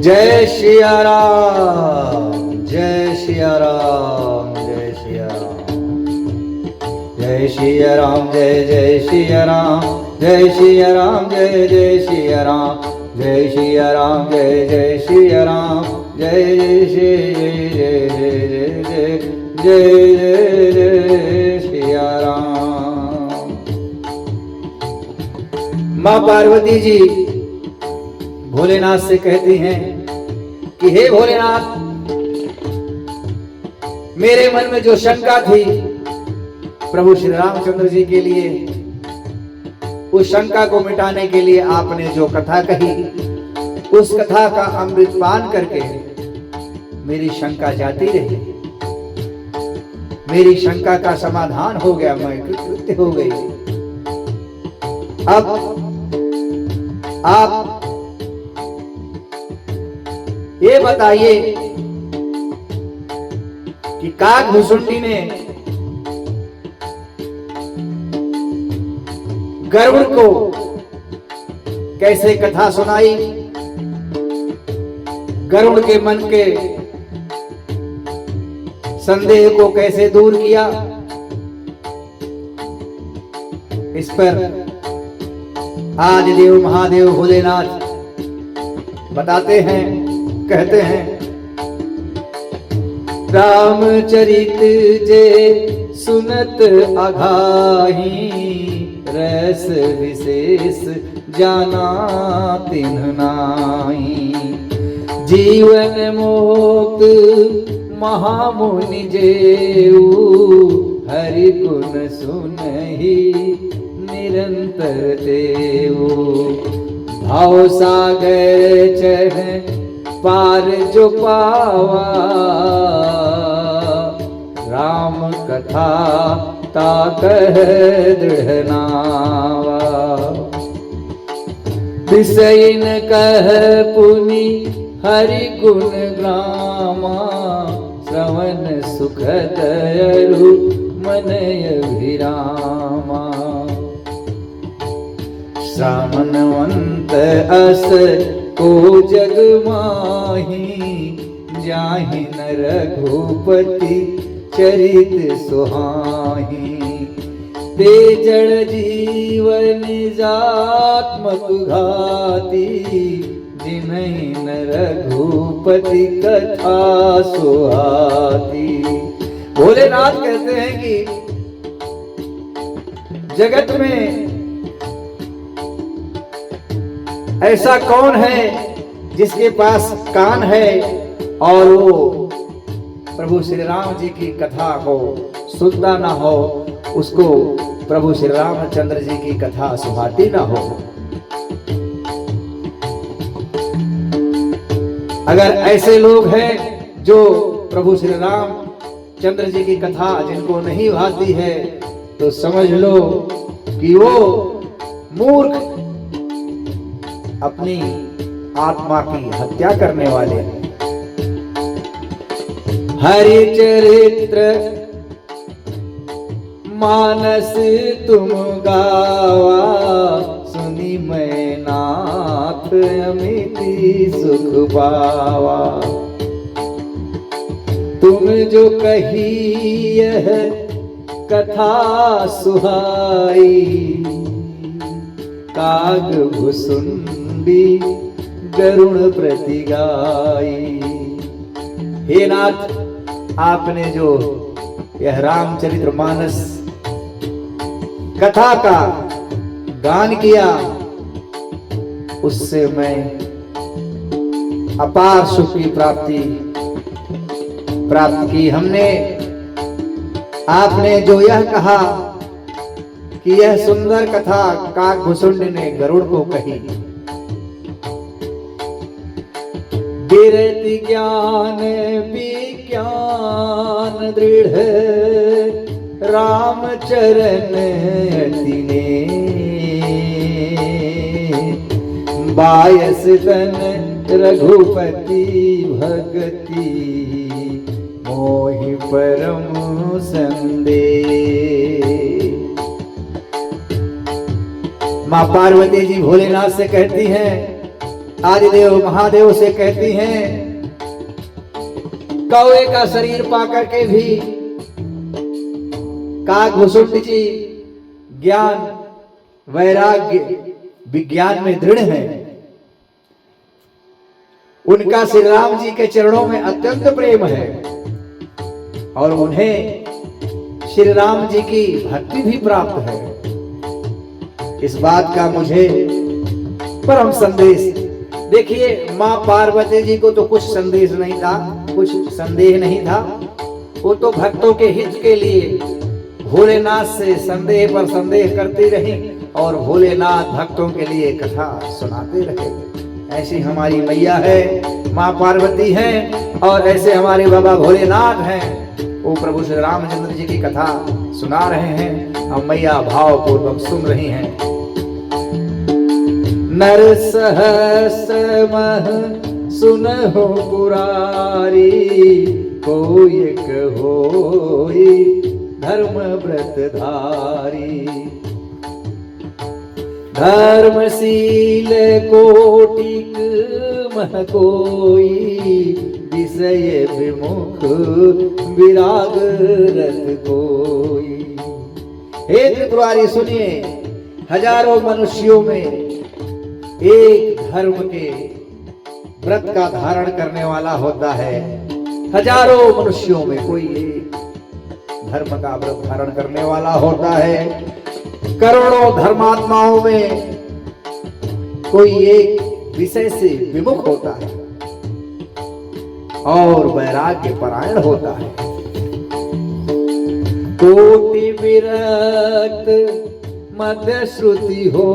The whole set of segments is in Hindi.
जय सिया राम, जय सिया राम, जय सिया राम, जय सिया राम, जय जय सिया राम, जय सिया राम, जय जय सिया राम, जय सिया राम, जय जय सिया राम, जय जय जय जय जय जय जय सिया राम। माँ पार्वती जी भोलेनाथ से कहती हैं कि हे भोलेनाथ, मेरे मन में जो शंका थी प्रभु श्री रामचंद्र जी के लिए, उस शंका को मिटाने के लिए आपने जो कथा कही, उस कथा का अमृतपान करके मेरी शंका जाती रही, मेरी शंका का समाधान हो गया, मैं कृतकृत्य हो गई। अब आप ये बताइए कि काकभुसुंडी ने गरुड़ को कैसे कथा सुनाई, गरुड़ के मन के संदेह को कैसे दूर किया, इस पर आज देव महादेव भोलेनाथ बताते हैं, कहते हैं, रामचरित जे सुनत अघाही, रस विशेष जाना तिन्ह नाहीं। जीवन मुक्त महामुनि जेऊ, हरि गुण सुनहि निरंतर देऊ। भाव सागर चढ़ पार जो पावा, राम कथा ताकह दृढ़ नावा। विषयन कह पुनि हरि गुण ग्रामा, श्रवण सुखद अरु मनय विरामा। श्रावणवंत अस को जग माही, जाहि न रघुपति चरित सुहाही। ते जड़ जीवन जात्मक घाती, जिन्हि न रघुपति कथा सुहाती। भोलेनाथ कहते हैं कि जगत में ऐसा कौन है जिसके पास कान है और वो प्रभु श्री राम जी की कथा को सुनता ना हो, उसको प्रभु श्री रामचंद्र जी की कथा सुहाती ना हो। अगर ऐसे लोग हैं जो प्रभु श्री रामचंद्र जी की कथा जिनको नहीं भाती है, तो समझ लो कि वो मूर्ख, अपनी आत्मा की हत्या करने वाले हैं। हरि चरित्र मानस तुम गावा, सुनी मैं नाथ अमिति सुख पावा। तुम जो कही यह कथा सुहाई, काकभुसुंडी गरुड़ प्रति गाई। हे नाथ, आपने जो यह रामचरित्र मानस कथा का गान किया, उससे मैं अपार सुख की प्राप्त की। हमने आपने जो यह कहा कि यह सुंदर कथा काकभुसुंडी ने गरुड़ को कही, विरति ज्ञान विज्ञान दृढ़, राम चरण अति ने। बायस तन रघुपति भगति, मोहि परम संदेह। माँ पार्वती जी भोलेनाथ से कहती हैं आदिदेव महादेव से कहती हैं, कौवे का शरीर पाकर के भी काकभुसुंड जी ज्ञान वैराग्य विज्ञान में दृढ़ हैं। उनका श्री राम जी के चरणों में अत्यंत प्रेम है और उन्हें श्री राम जी की भक्ति भी प्राप्त है। इस बात का मुझे परम संदेश, देखिए माँ पार्वती जी को तो कुछ संदेश नहीं था, कुछ संदेह नहीं था। वो तो भक्तों के हित के लिए भोलेनाथ से संदेह पर संदेह करती रही और भोलेनाथ भक्तों के लिए कथा सुनाते रहे। ऐसी हमारी मैया है, माँ पार्वती है, और ऐसे हमारे बाबा भोलेनाथ हैं। वो प्रभु श्री रामचंद्र जी की कथा सुना रहे हैं, हम मैया भाव पूर्वक सुन रही हैं। नर सहस्रमह सुनहु पुरारी, कोई एक होई धर्म व्रत धारी। धर्मशील कोटिक मह कोई, विषय विमुख विराग रत कोई। हे त्रिपुरारी सुनिए, हजारों मनुष्यों में एक धर्म के व्रत का धारण करने वाला होता है। हजारों मनुष्यों में कोई एक धर्म का व्रत धारण करने वाला होता है। करोड़ों धर्मात्माओं में कोई एक विषय से विमुख होता है और वैराग्य परायण होता है। कोटि विरक्त मध्य श्रुति हो,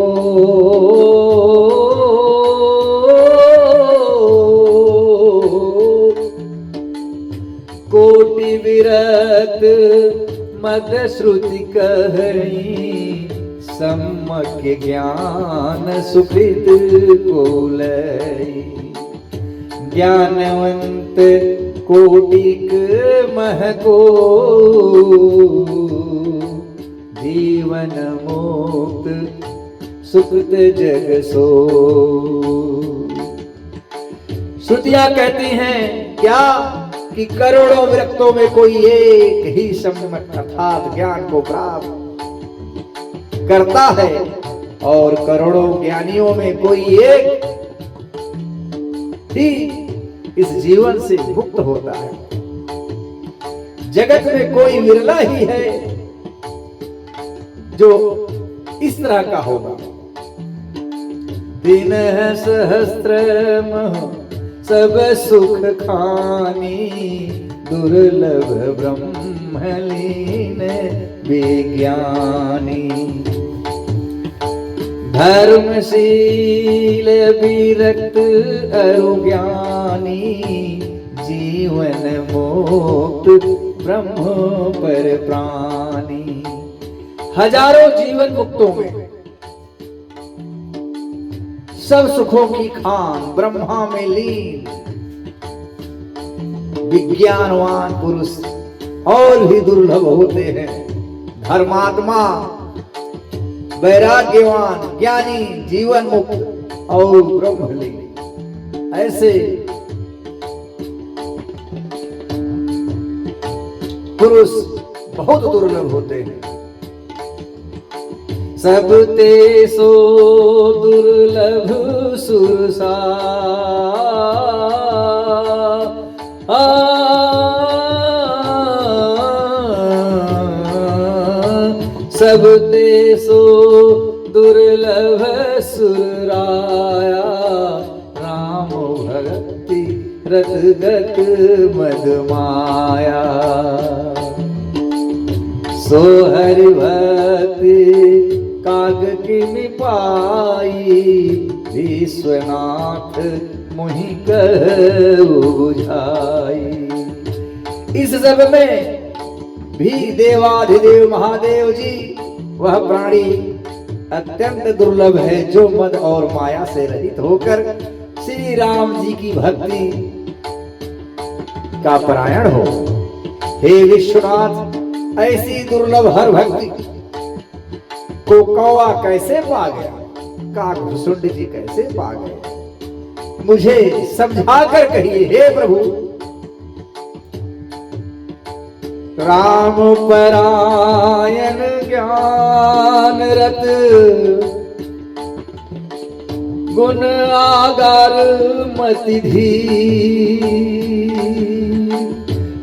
कोटि विरक्त मध्य श्रुति कही, सम्यक ज्ञान सुकृत को लई। ज्ञानवंत कोटिक मह को, जीवन मुक्त सुकृत जग सो। श्रुतियां कहती हैं क्या कि करोड़ों विरक्तों में कोई एक ही सम्यक अर्थात ज्ञान को प्राप्त करता है और करोड़ों ज्ञानियों में कोई एक ही इस जीवन से मुक्त होता है। जगत में कोई विरला ही है जो इस तरह का होगा। दिन सहस्त्रमह सब सुख खानी, दुर्लभ ब्रह्मलीन विज्ञानी। धर्मशील विरक्त अरुज्ञानी, जीवन मुक्त ब्रह्म पर प्राणी। हजारों जीवन मुक्तों में सब सुखों की खान ब्रह्मा में लीन विज्ञानवान पुरुष और भी दुर्लभ होते हैं। धर्मात्मा, वैराग्यवान, ज्ञानी, जीवन मुक्त और ब्रह्मलीन, ऐसे पुरुष बहुत दुर्लभ होते हैं। सब ते सो दुर्लभ सुरसा, सब ते सो दुर्लभ सुराया। राम भक्ति रत गत मदमाया, सो हरि भक्ति काग किमि पाई। विश्वनाथ मुहि कहु बुझाई। इस सब में भी देवाधिदेव महादेव जी वह प्राणी अत्यंत दुर्लभ है जो मद और माया से रहित होकर श्री राम जी की भक्ति का परायण हो। हे विश्वनाथ, ऐसी दुर्लभ हर भक्ति को कौवा कैसे पा गया, काकभुसुंड जी कैसे पा गए। मुझे समझा कर कहिए हे प्रभु। राम परायण ज्ञान रत गुण आगर मति धीर,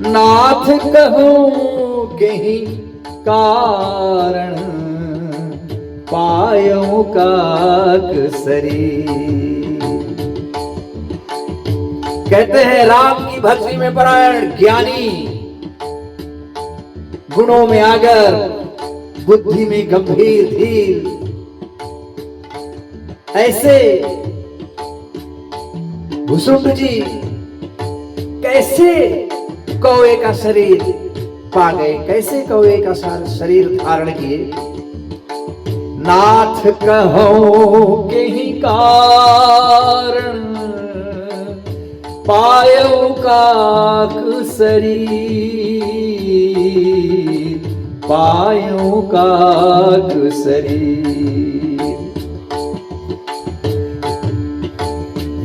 नाथ कहूं कहीं कारण पायों काक शरीर। कहते हैं राम की भक्ति में परायण ज्ञानी, गुणों में आगर, बुद्धि में गंभीर धीर, ऐसे भुसुंड जी कैसे कौवे का शरीर पा गए, कैसे कौवे का शरीर धारण किए। नाथ कहो के ही कारण पायो काक शरीर, पायो काक शरीर।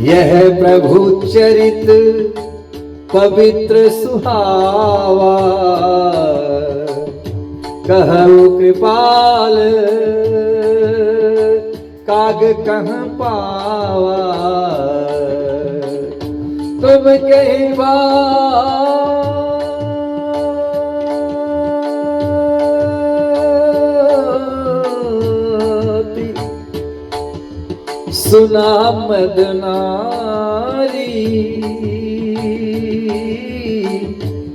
यह प्रभु चरित पवित्र सुहावा, कहु कृपाल काग कहाँ पावा। तुम कई बार सुना मदनारी,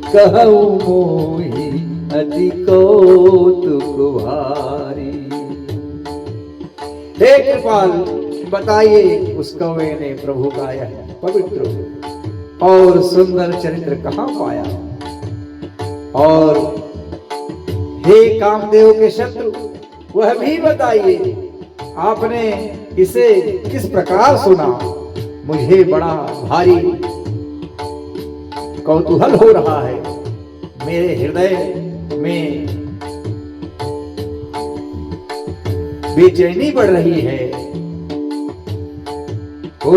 कहूँ मोहि अति कौतुक भारी। हे कृपाल, बताइए उस कौवे ने प्रभु का यह पवित्र और सुंदर चरित्र कहाँ पाया। और हे कामदेव के शत्रु, वह भी बताइए आपने इसे किस प्रकार सुना। मुझे बड़ा भारी कौतूहल हो रहा है, मेरे हृदय में बेचैनी बढ़ रही है। ओ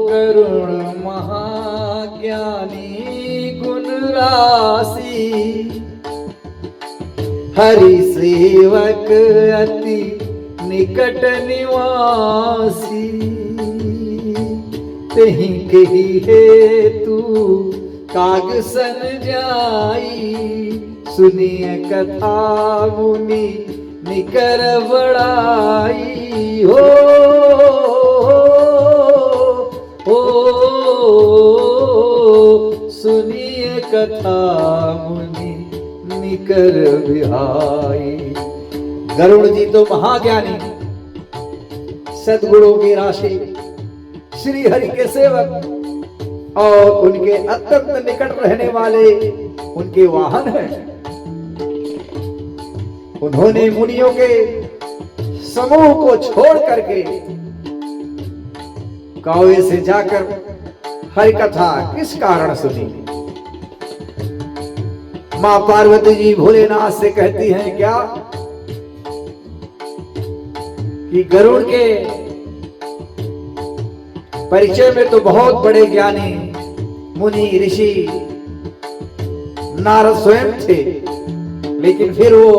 करुण महाज्ञानी गुण राशि, हरि सेवक अति निकट निवासी। तेहि केहि हेतु काग सन जाई, सुनिय कथा मुनि निकर बड़ाई। हो सुनिय कथा मुनि निकर बिहाई। गरुड़ जी तो महाज्ञानी, सद्गुणों की राशि, श्री हरि के सेवक और उनके अत्यंत निकट रहने वाले उनके वाहन हैं। उन्होंने मुनियों के समूह को छोड़ करके कौवे से जाकर हरि कथा किस कारण सुनी। मां पार्वती जी भोलेनाथ से कहती हैं क्या कि गरुड़ के परिचय में तो बहुत बड़े ज्ञानी मुनि ऋषि नारद स्वयं थे, लेकिन फिर वो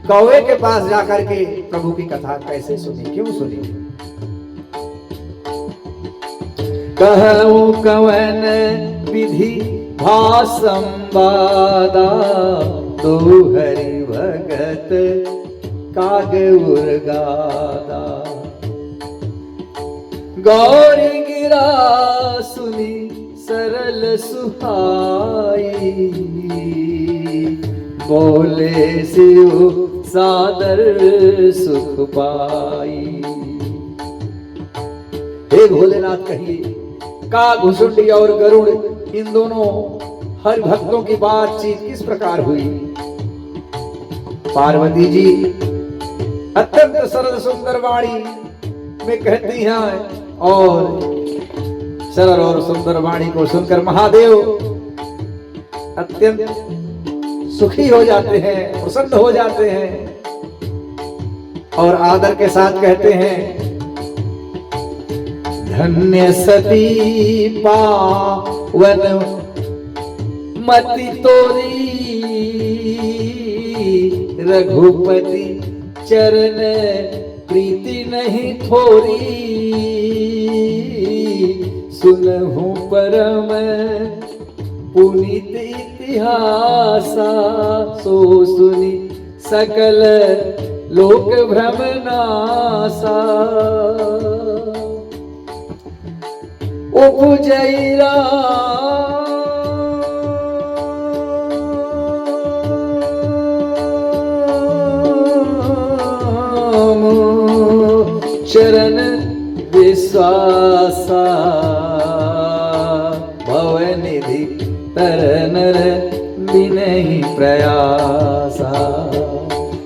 कौवे के पास जाकर के प्रभु की कथा कैसे सुनी, क्यों सुनी। कहूं कवन विधि भासंवादा, तो हरि भगत काग उर्गादा। गौरी गिरा सुनी सरल सुहाई, बोले शिव सादर सुख पाई। हे भोलेनाथ, कहिए काग, भुसुंडी और गरुड़, इन दोनों हरि भक्तों की बातचीत किस प्रकार हुई। पार्वती जी अत्यंत सरल सुंदर वाणी में कहती हैं, और सरल और सुंदर वाणी को सुनकर महादेव अत्यंत सुखी हो जाते हैं, प्रसन्न हो जाते हैं और आदर के साथ कहते हैं, धन्य सती पावन मति तोरी, रघुपति चरण प्रीति नहीं थोरी। सुनहु परम पुनीत इतिहासा, सो सुनी सकल लोक भ्रम नासा। उपजई राम चरण विश्वासा, भवनिधि तरनर बिनहि प्रयासा।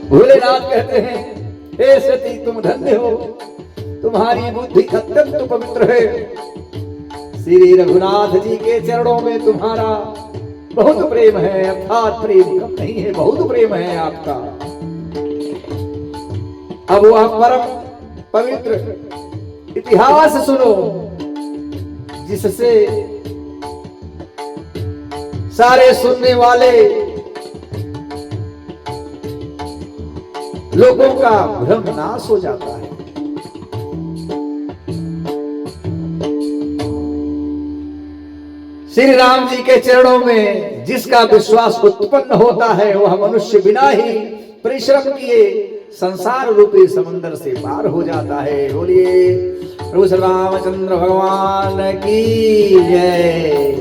भोलेनाथ कहते हैं, हे सती तुम धन्य हो, तुम्हारी बुद्धि अत्यंत पवित्र है। श्री रघुनाथ जी के चरणों में तुम्हारा बहुत प्रेम है, अर्थात प्रेम कम नहीं है, बहुत प्रेम है आपका। अब वह परम पवित्र इतिहास सुनो, जिससे सारे सुनने वाले लोगों का भ्रम नाश हो जाता है। श्री राम जी के चरणों में जिसका विश्वास उत्पन्न होता है, वह मनुष्य बिना ही परिश्रम किए संसार रूपी समुद्र से पार हो जाता है। बोलिए प्रभु श्री रामचंद्र भगवान की जय।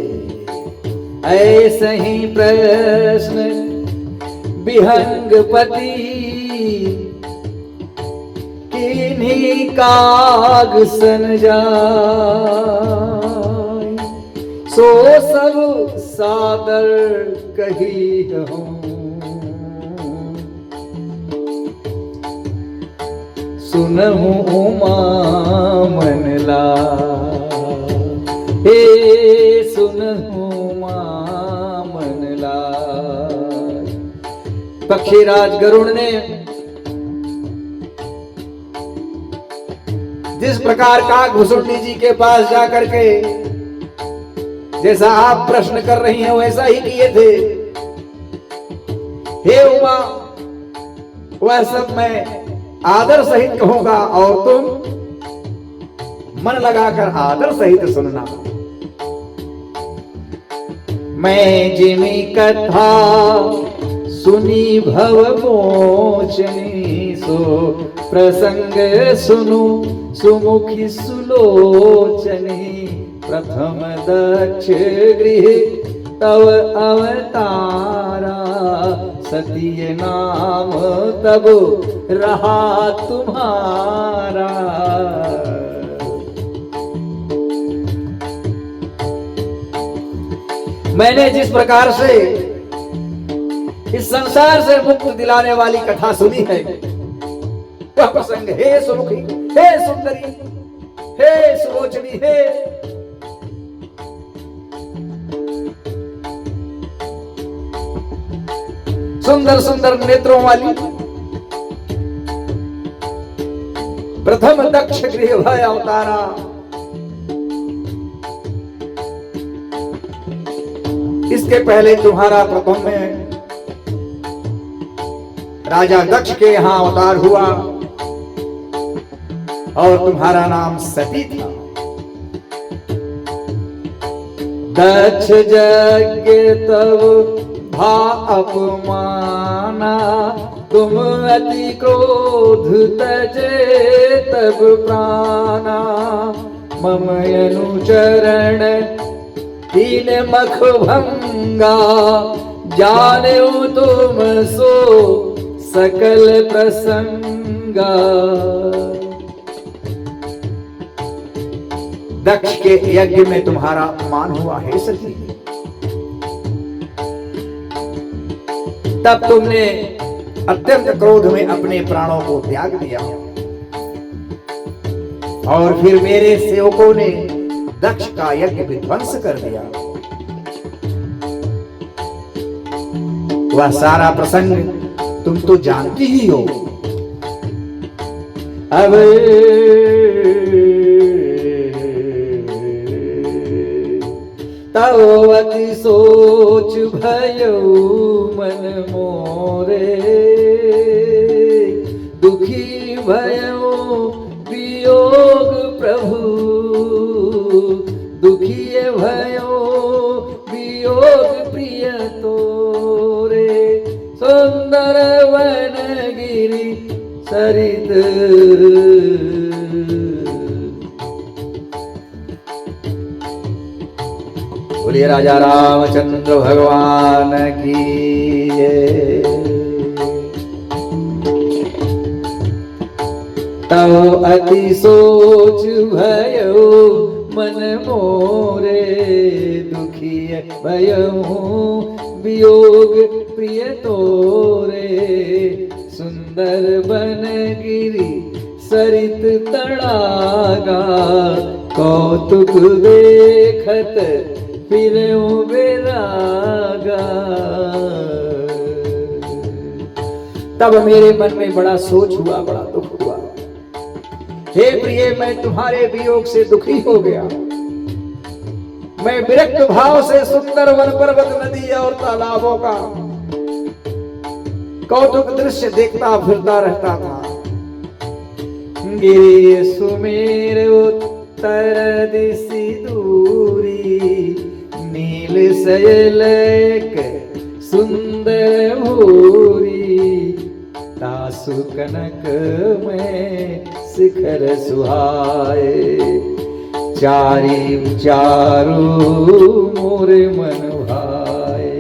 ऐसे ही प्रश्न विहंगपति, किन्हीं काग सन जाय। सो सब सादर कही हूँ, सुनहु उमा मन लाय। हे सुनहु उमा मन लाय। पक्षीराज गरुड़ ने जिस प्रकार काकभूषुंडी जी के पास जाकर के जैसा आप प्रश्न कर रही हैं वैसा ही किए थे। हे उमा, वह सब मैं आदर सहित कहूंगा और तुम मन लगाकर आदर सहित सुनना। मैं जिमी कथा सुनी भव मोचनी, सो प्रसंग सुनु सुमुखी सुलोचनी। प्रथम दक्ष गृह तव अवतारा, सतीय नाम तब रहा तुम्हारा। मैंने जिस प्रकार से इस संसार से मुक्त दिलाने वाली कथा सुनी है, वह प्रसंग हे सुमुखी, हे सुंदरी, हे सुलोचनी, हे सुंदर सुंदर नेत्रों वाली, प्रथम दक्ष गृह भय अवतारा। इसके पहले तुम्हारा प्रथम में राजा दक्ष के यहां अवतार हुआ और तुम्हारा नाम सती था। दक्ष यज्ञ तब भा अपमाना, तुम अति क्रोध तजे तब प्राणा। मम अनुचरण तीन मख भंगा, जानेऊ तुम सो सकल प्रसंगा। दक्ष के यज्ञ में तुम्हारा अपमान हुआ है सती। तब तुमने अत्यंत क्रोध में अपने प्राणों को त्याग दिया और फिर मेरे सेवकों ने दक्ष का यज्ञ विध्वंस कर दिया। वह सारा प्रसंग तुम तो जानती ही हो। अब तव अति सोच भयो मन मोरे, दुखी भयो वियोग प्रभु, दुखी भयो वियोग प्रिय तोरे, सुंदर वनगिरि सरित। बोलिए राजा रामचंद्र भगवान की जय। तव अति सोच भयो मन मोरे, दुखी भयो वियोग प्रिय तोरे, सुंदर बनगिरि सरित तड़ागा, कौतुक देखत फिरऊं बेरागा। तब मेरे मन में बड़ा सोच हुआ, बड़ा दुख हुआ। हे प्रिय, मैं तुम्हारे वियोग से दुखी हो गया। मैं विरक्त भाव से सुंदर वन पर्वत नदी और तालाबों का कौतुक दृश्य देखता फिरता रहता था। गिरि सुमेर उत्तर दिशि दूरी, नील सयलक सुंदर भूरी, तासु कनक में शिखर सुहाए, चारी चारू मोरे मन भाए।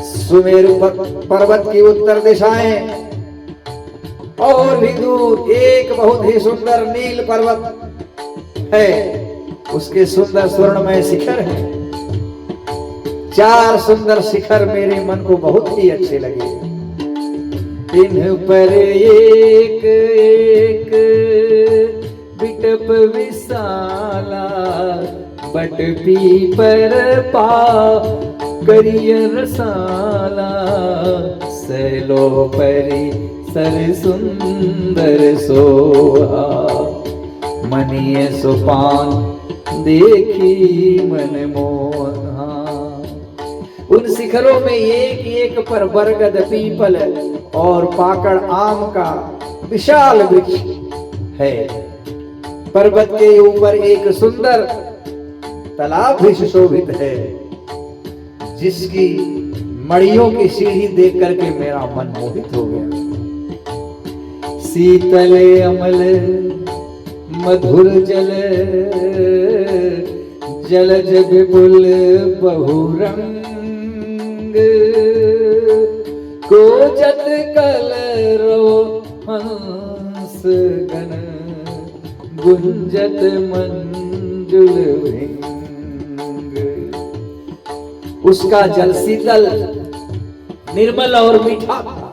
सुमेरु पर्वत की उत्तर दिशाएं और भी दूर एक बहुत ही सुंदर नील पर्वत है, उसके सुंदर स्वर्णमय शिखर है। चार सुंदर शिखर मेरे मन को बहुत ही अच्छे लगे। इन्ह पर एक एक बिटप विशाला, बट पीपर पा करियर साला, सैलो परी सर सुंदर सोहा, मनीय सुपान देखी मन मोहा। उन शिखरों में एक एक पर बरगद पीपल और पाकड़ आम का विशाल वृक्ष है। पर्वत के ऊपर एक सुंदर तालाब भी सुशोभित है, जिसकी मड़ियों की सीढ़ी देख करके मेरा मन मोहित हो गया। शीतल अमल मधुर जल, जलज विपुल बहुरंग, गोजत कलरो हंस गण, गुंजत मंजुल भिंग। उसका जल शीतल निर्मल और मीठा था।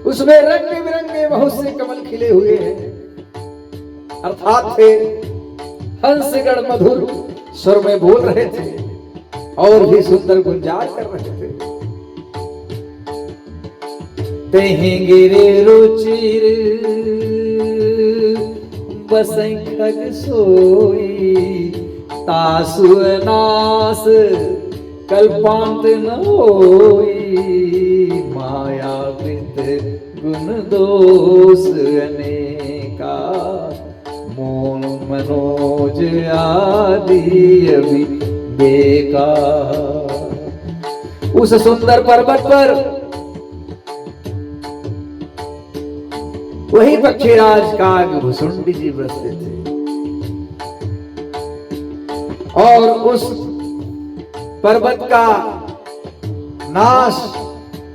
उसमें रंग बिरंगे बहुत से कमल खिले हुए हैं, अर्थात थे हंसगण मधुर स्वर में बोल रहे थे और भी सुंदर गुंजार कर रहे थे। तेहि गिरे रुचिर बसै खग सोई, तासु नास कल्पांत न होई, माया गुण दोष अनेका, मोन मनोज आदि अभी बेका। उस सुंदर पर्वत पर वही पक्षीराज काग भुसुंडी जी बसते थे और उस पर्वत का नाश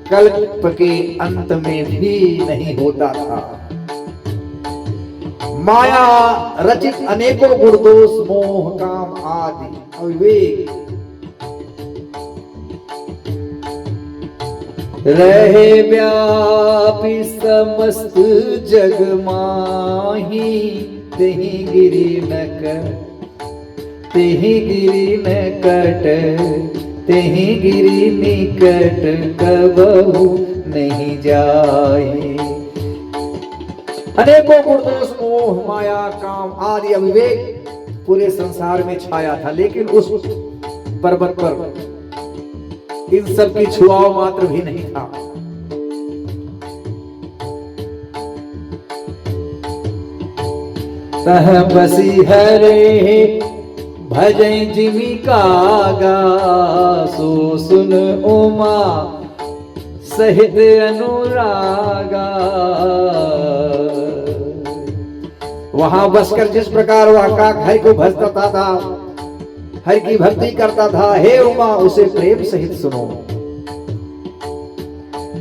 कल्प के अंत में भी नहीं होता था। माया रचित अनेकों गुण दोष मोह काम आदि अविवेक रहे व्यापी समस्त जग माही, तेहि गिरि न तेहि गिरि न कट, तेहि गिरि निकट कबहु नहीं जाए। अनेकों गुण दोष मोह माया काम आदि अविवेक पूरे संसार में छाया था, लेकिन उस पर्वत पर इन सब की छुआव मात्र भी नहीं था। तह बसी हरे भजै जिमी कागा, सो सुन उमा सहित अनुरागा। वहां बसकर जिस प्रकार वह काक हरि को भजता था, हरि की भक्ति करता था, हे उमा उसे प्रेम सहित सुनो।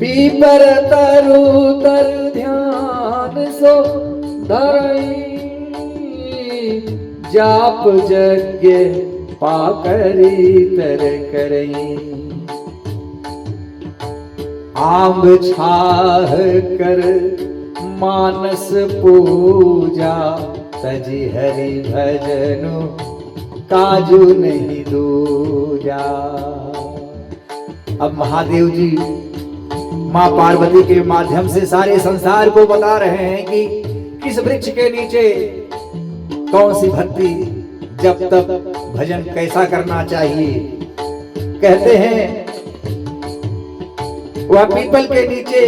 पीपर तरु तर ध्यान सो धरई, जाप यज्ञ पाकरी तर करई। आंब छाह कर मानस पूजा, तजी हरि भजनु काजू नहीं दूजा। अब महादेव जी मां पार्वती के माध्यम से सारे संसार को बता रहे हैं कि किस वृक्ष के नीचे कौन सी भक्ति, जब तक भजन कैसा करना चाहिए। कहते हैं वह पीपल के नीचे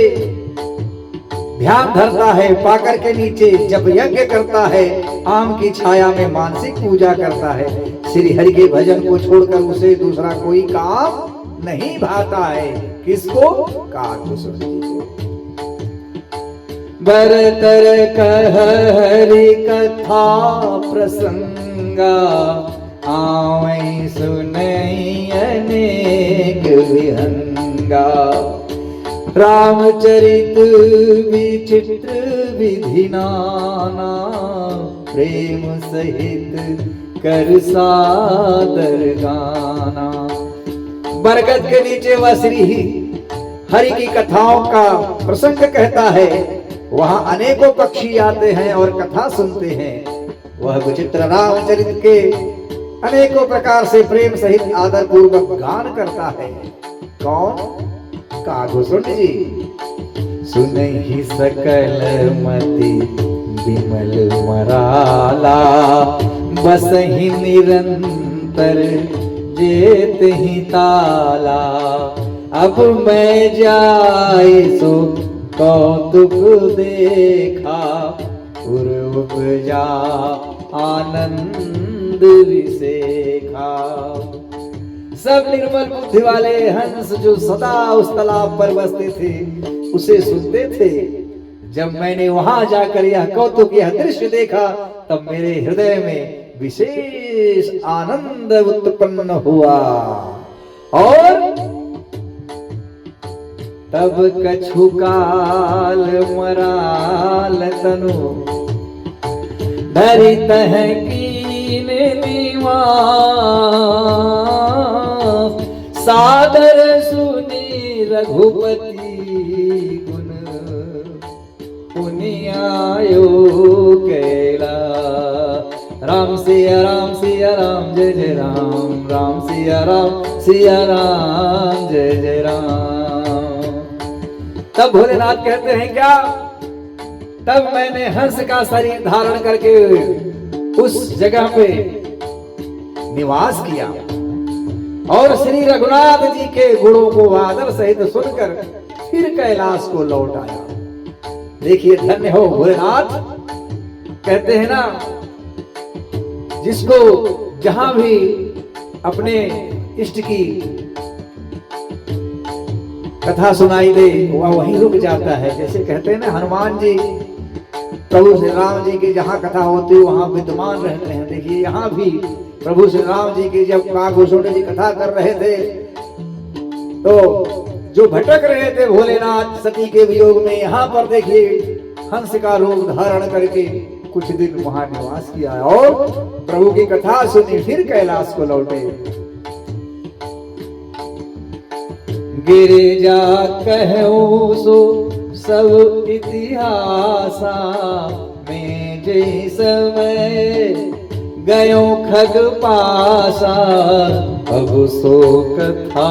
ध्यान धरता है, पाकर के नीचे जब यज्ञ करता है, आम की छाया में मानसिक पूजा करता है। श्री हरि के भजन को छोड़कर उसे दूसरा कोई काम नहीं भाता है। किसको? काकुसुम को। बरतर कह हरि कथा प्रसंगा, आवै सुनई अनेक विहंगा। रामचरित विचित्र विधि नाना, प्रेम सहित कर सादर गाना। बरगद के नीचे वह श्री हरि की कथाओं का प्रसंग कहता है। वहां अनेकों पक्षी आते हैं और कथा सुनते हैं। वह विचित्र रामचरित के अनेकों प्रकार से प्रेम सहित आदर पूर्वक गान करता है। कौन? काकुसुम जी। सुनहि सकल मति विमल मराला, बसहि निरंतर जेत ही ताला। अब मैं जाए सो कौतुक देखा, पूर्व उपजा आनंद विसेखा। सब निर्मल बुद्धि वाले हंस जो सदा उस तालाब पर बसते थे उसे सुनते थे। जब मैंने वहां जाकर यह कौतुक, यह दृश्य देखा, तब मेरे हृदय में विशेष आनंद उत्पन्न हुआ। और तब कछु काल मराल तनु, धरि तह कीन निवास। सादर सुनी रघुपति गुण, पुनियायो कैला। राम सिया राम सिया राम जय जय राम, राम सिया राम जय जय राम। तब भोलेनाथ कहते हैं क्या? तब मैंने हंस का शरीर धारण करके उस जगह पे निवास किया और श्री रघुनाथ जी के गुणों को आदर सहित सुनकर फिर कैलाश को लौट आया। देखिए धन्य हो भोलेनाथ। कहते हैं ना, जिसको जहां भी अपने इष्ट की कथा सुनाई दे वह वहीं रुक जाता है। जैसे कहते हैं ना, हनुमान जी प्रभु श्री राम जी की जहां कथा होती है वहां विद्यमान रहते हैं। देखिए यहाँ भी प्रभु श्री राम जी की जब काकुसुम जी कथा कर रहे थे तो जो भटक रहे थे भोलेनाथ सती के वियोग में, यहाँ पर देखिए हंस का रूप धारण करके कुछ दिन वहां निवास किया और प्रभु की कथा सुनी, फिर कैलाश को लौटे। गिरिजा कहो सो सब इतिहासा, में जय समय गयो खग पासा। अब सो कथा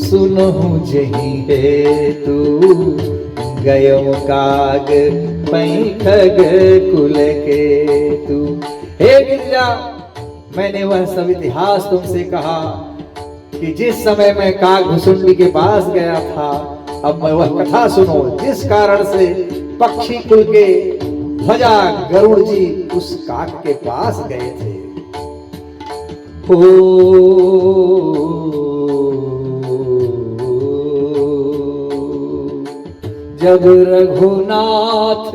सुनहु जही है तू, गयो काग पै खग कुल के तू। हे गिरिजा, मैंने वह सब इतिहास तुमसे कहा कि जिस समय मैं काकभुसुंडी के पास गया था, अब मैं वह कथा सुनो जिस कारण से पक्षी कुल के ध्वजा गरुड़ जी उस काक के पास गए थे। जब रघुनाथ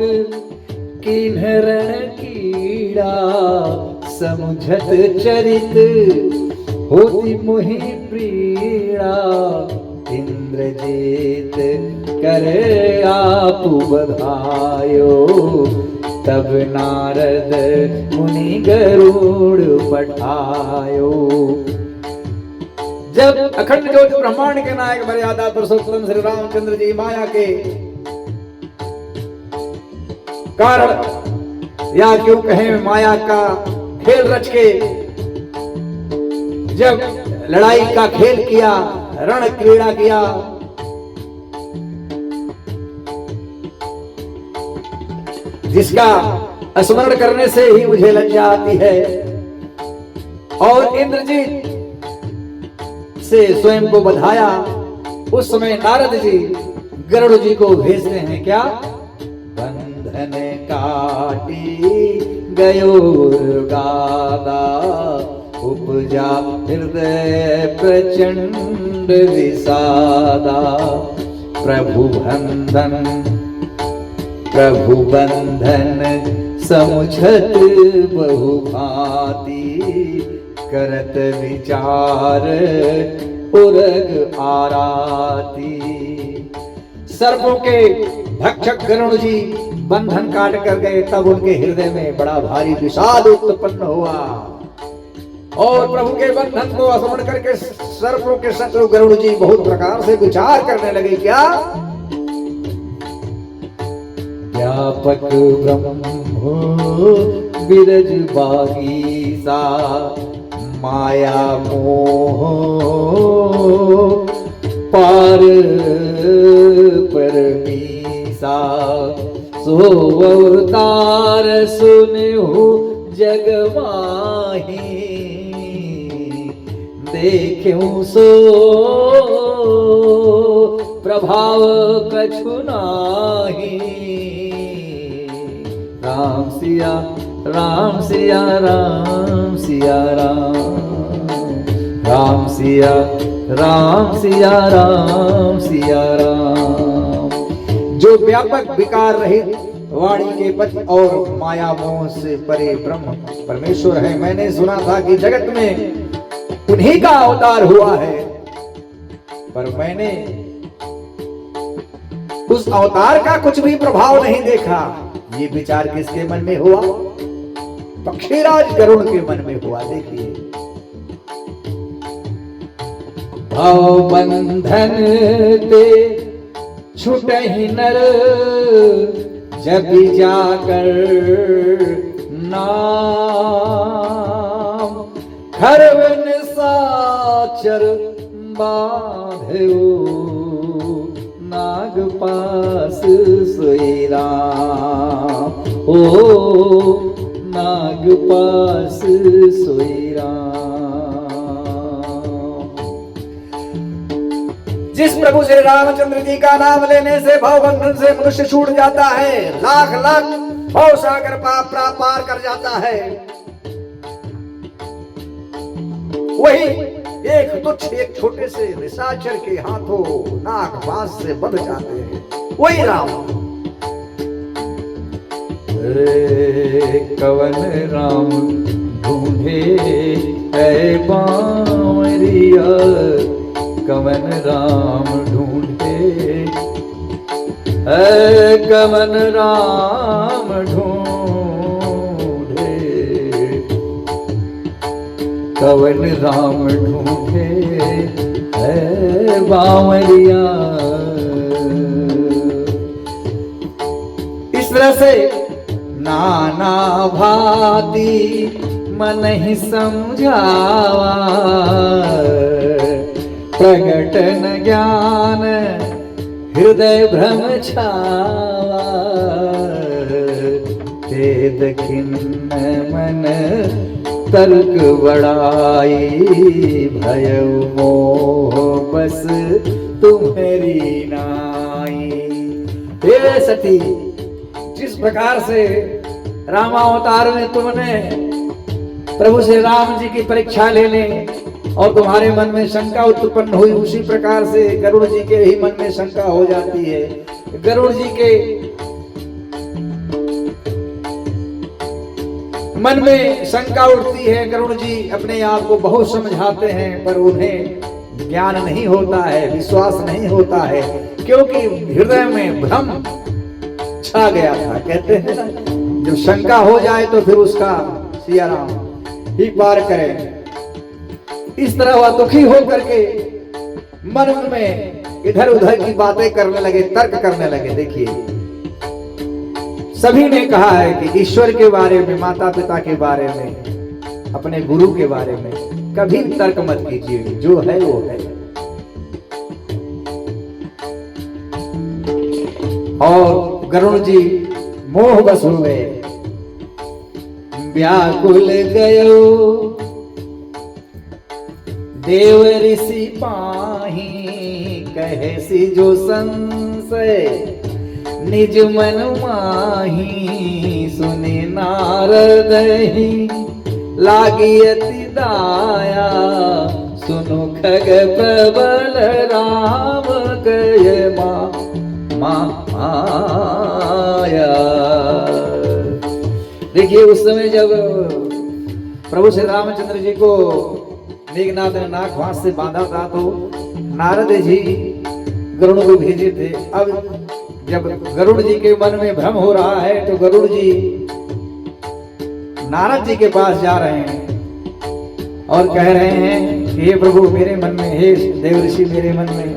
किन्हरण कीड़ा समुझत चरित होती मोहि पीड़ा, इंद्रजीत करे आपु बधायो, तब नारद मुनि गरुड़ पठायो। जब अखंड ज्योति ब्रह्मांड के नायक मर्यादा पुरुषोत्तम श्री रामचंद्र जी माया के कारण या क्यों कहें माया का खेल रच के जब लड़ाई का खेल किया, रण क्रीड़ा किया, जिसका स्मरण करने से ही मुझे लज्जा आती है, और इंद्रजीत से स्वयं को बधाया। उस समय नारद जी गरुड़ जी को भेजते हैं क्या, बंधन काटी गयो गादा, उपजा हृदय प्रचंड विषादा, प्रभु बंधन समुझत बहुभांति, करत विचार उरग आराती। सर्पों के भक्षक गरुड़ जी बंधन काट कर गए, तब उनके हृदय में बड़ा भारी विषाद उत्पन्न हुआ, और प्रभु के बंधन को स्मरण करके सर्पों के शत्रु गरुड़ जी बहुत प्रकार से विचार करने लगे। क्या, व्यापक ब्रह्मो बिरज बागीसा, माया मोह पार परमीसा, सो अवतार सुनहु जग माही, देखूं सो प्रभाव कछु नाही। राम सिया राम सिया राम सिया राम, राम सिया राम सिया राम सिया राम। जो व्यापक विकार रहित वाणी के पति और माया मोह से परे ब्रह्म परमेश्वर है। मैंने सुना था कि जगत में उन्हीं का अवतार हुआ है, पर मैंने उस अवतार का कुछ भी प्रभाव नहीं देखा। ये विचार किसके मन में हुआ, पक्षीराज गरुड़ के मन में हुआ। देखिए, भाव बंधन ते छूटहि नर, जब जाकर नाम, खरवन साचर बाधो, नाग पास सोई राम, ओ नाग पास सोई राम। जिस प्रभु श्री रामचंद्र जी का नाम लेने से भवबंधन से मनुष्य छूट जाता है, लाख लाख भव सागर पाप पार कर जाता है, वही एक तुच्छ एक छोटे से निशाचर के हाथों नाग पास से बंध जाते हैं, वही राम। कवन राम ढूंढे है बावरिया, कवन राम ढूंढे है, कवन राम ढूंढे, कवन राम ढूंढे है बावरिया। इस तरह से नाना भांति मन ही समझावा, प्रगट न ज्ञान हृदय भ्रम छावा, भेद खिन्न मन तर्क बड़ाई, भय मोह बस तुम्हारी नाई। हे सती, जिस प्रकार से रामावतार में तुमने प्रभु श्री राम जी की परीक्षा लेने और तुम्हारे मन में शंका उत्पन्न हुई, उसी प्रकार से गरुड़ जी के ही मन में शंका हो जाती है। गरुड़ जी के मन में शंका उठती है। गरुड़ जी अपने आप को बहुत समझाते हैं, पर उन्हें ज्ञान नहीं होता है, विश्वास नहीं होता है, क्योंकि हृदय में भ्रम छा गया था। कहते हैं ना, जब शंका हो जाए तो फिर उसका सिया राम ही पार करें। इस तरह वह दुखी होकर के मन में इधर उधर की बातें करने लगे, तर्क करने लगे। देखिए, सभी ने कहा है कि ईश्वर के बारे में, माता पिता के बारे में, अपने गुरु के बारे में कभी तर्क मत कीजिए, जो है वो है। और गरुड़ जी मोह बस हो गए, व्याकुल गयो देव ऋषि पाही, कहे सी जो संशय निज मन माही। सुने नारद ही लागी अति दाया, सुनो खग प्रबल राम कहे माया। देखिए, उस समय जब प्रभु श्री रामचंद्र जी को मेघनाथ ने नाक फांस से बांधा था, तो नारद जी गरुड़ को भेजे थे। अब जब गरुड़ जी के मन में भ्रम हो रहा है, तो गरुड़ जी नारद जी के पास जा रहे हैं और कह रहे हैं कि हे प्रभु, मेरे मन में, हे देवऋषि, मेरे मन में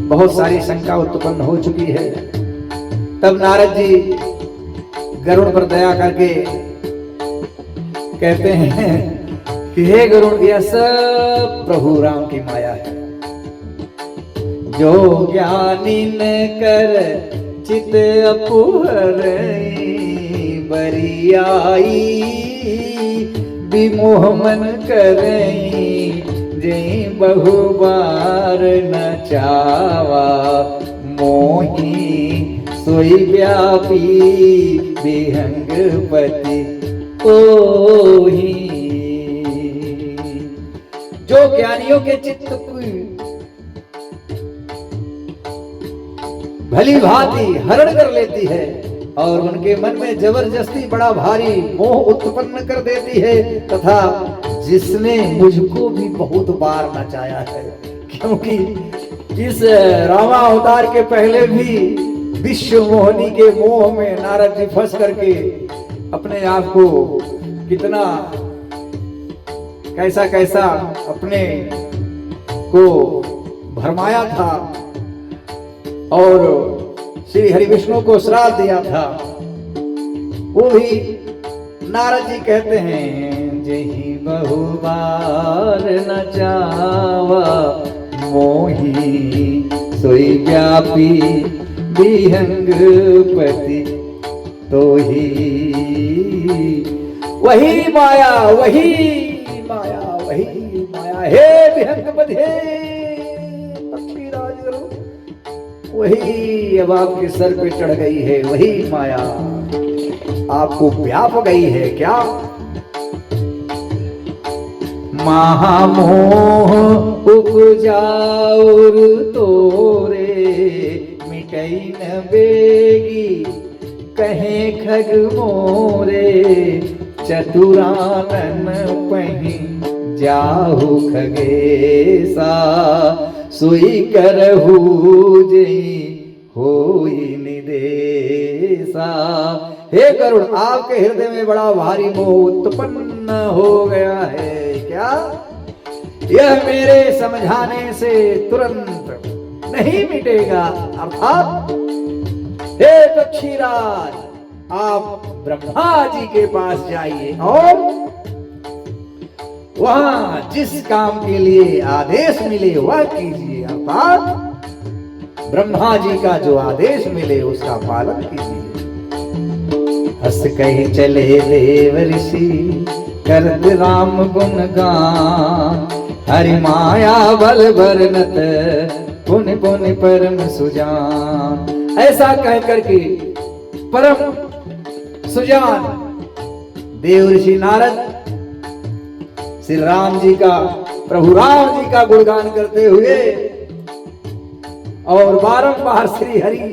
बहुत सारी शंका उत्पन्न हो चुकी है। तब नारद जी गरुड़ पर दया करके कहते हैं कि हे गरुड़, यह सब प्रभु राम की माया है। जो ज्ञानी न कर चित अपुहरई, बरियाई विमोह मन करई, जई बहु बार न चावा, मोही सोई व्यापी विहंगपति ओही। जो ज्ञानियों के चित्त की भली भांति हरण कर लेती है और उनके मन में जबरदस्ती बड़ा भारी मोह उत्पन्न कर देती है, तथा जिसने मुझको भी बहुत बार नचाया है, क्योंकि इस रामावतार के पहले भी विश्व मोहनी के मोह में नारद जी फंस करके अपने आप को कितना कैसा कैसा अपने को भरमाया था और श्री हरि विष्णु को श्राप दिया था। वो भी नारद जी कहते हैं, जही बहु बार नचावा, मोही सोई व्यापी विहंगपति तो ही। वही माया, वही माया, वही माया, हे विहंगपति, हे पक्षीराज गरुड़, वही अब आपके सर पे चढ़ गई है, वही माया आपको व्याप गई है क्या? महामोह उपजाउर तोरे, मिटई न बेगी कहे खग मोरे, चतुरानन पही जाहु खगेसा, सुई करहु जई होई निदेसा। हे गरुड़, आपके हृदय में बड़ा भारी मोह उत्पन्न हो गया है क्या? यह मेरे समझाने से तुरंत नहीं मिटेगा। अर्थात हे पक्षीराज, आप ब्रह्मा जी के पास जाइए और वहां जिस काम के लिए आदेश मिले वह कीजिए। अर्थात ब्रह्मा जी का जो आदेश मिले उसका पालन कीजिए। हंस कही चले देव ऋषि करत राम गुण गान। हरि माया बल बरनत पुन पुन परम सुजान। ऐसा कह करके परम सुजान देव ऋषि नारद श्री राम जी का, प्रभु राम जी का गुणगान करते हुए और बारंबार श्री हरि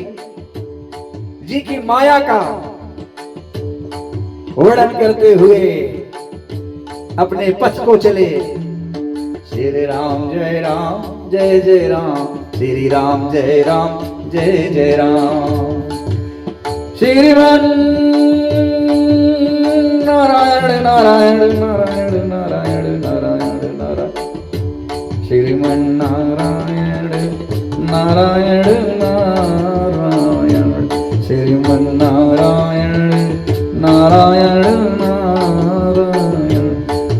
जी की माया का वर्णन करते हुए अपने पथ को चले। श्री राम जय राम जय जय राम, श्री राम जय राम जय जय राम। श्रीमन नारायण नारायण नारायण नारायण नारायण नारायण, श्रीमन नारायण नारायण नारायण, श्रीमन नारायण नारायण नारायण,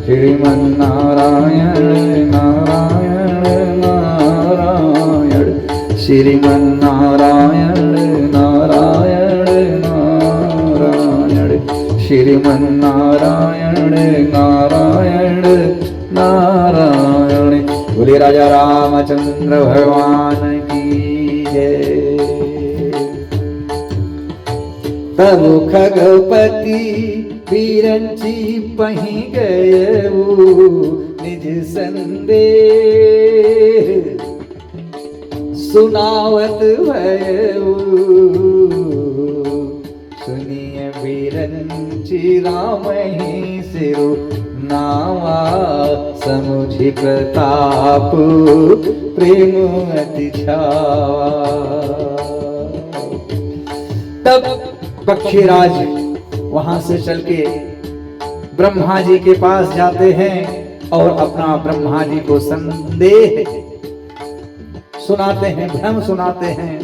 श्रीमन नारायण नारायण नारायण, श्रीमन नारायण नारायण नारायण, श्रीमन नारायण नारायण नारायण। बोले राजा रामचंद्र भगवान की जय। तब खगपति बीरंची पही गयऊ निज संदेह, सुनावत भयऊ सुनिय बीरंची राम ही सिरु नावा, समुझि प्रताप प्रेम अति छावा। तब पक्षीराज वहां से चल के ब्रह्मा जी के पास जाते हैं और अपना ब्रह्मा जी को संदेह सुनाते हैं, भ्रम सुनाते हैं।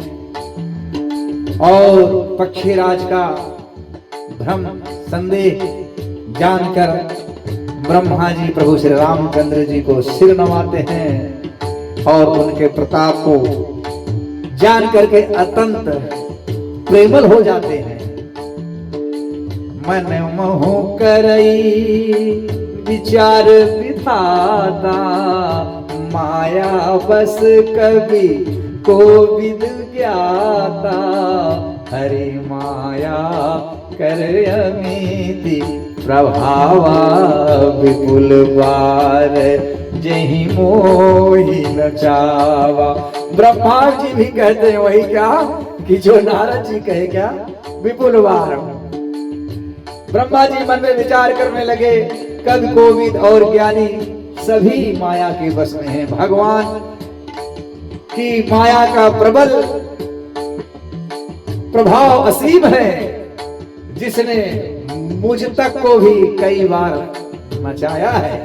और पक्षीराज का भ्रम संदेह जानकर ब्रह्मा जी प्रभु श्री रामचंद्र जी को सिर नवाते हैं और उनके प्रताप को जान करके अत्यंत प्रेमल हो जाते हैं। मन मोह करई विचार विधाता, माया बस कवि को विद ज्ञाता, हरि माया कर अमिति प्रभावा, विपुल बार जही मोहि नचावा। ब्रह्मा जी भी कहते हैं वही क्या कि जो नारद जी कहे क्या, विपुल बार। ब्रह्मा जी मन में विचार करने लगे, कवि कोविद और ज्ञानी सभी माया के बस में हैं। भगवान की माया का प्रबल प्रभाव असीम है, जिसने मुझ तक को भी कई बार मचाया है।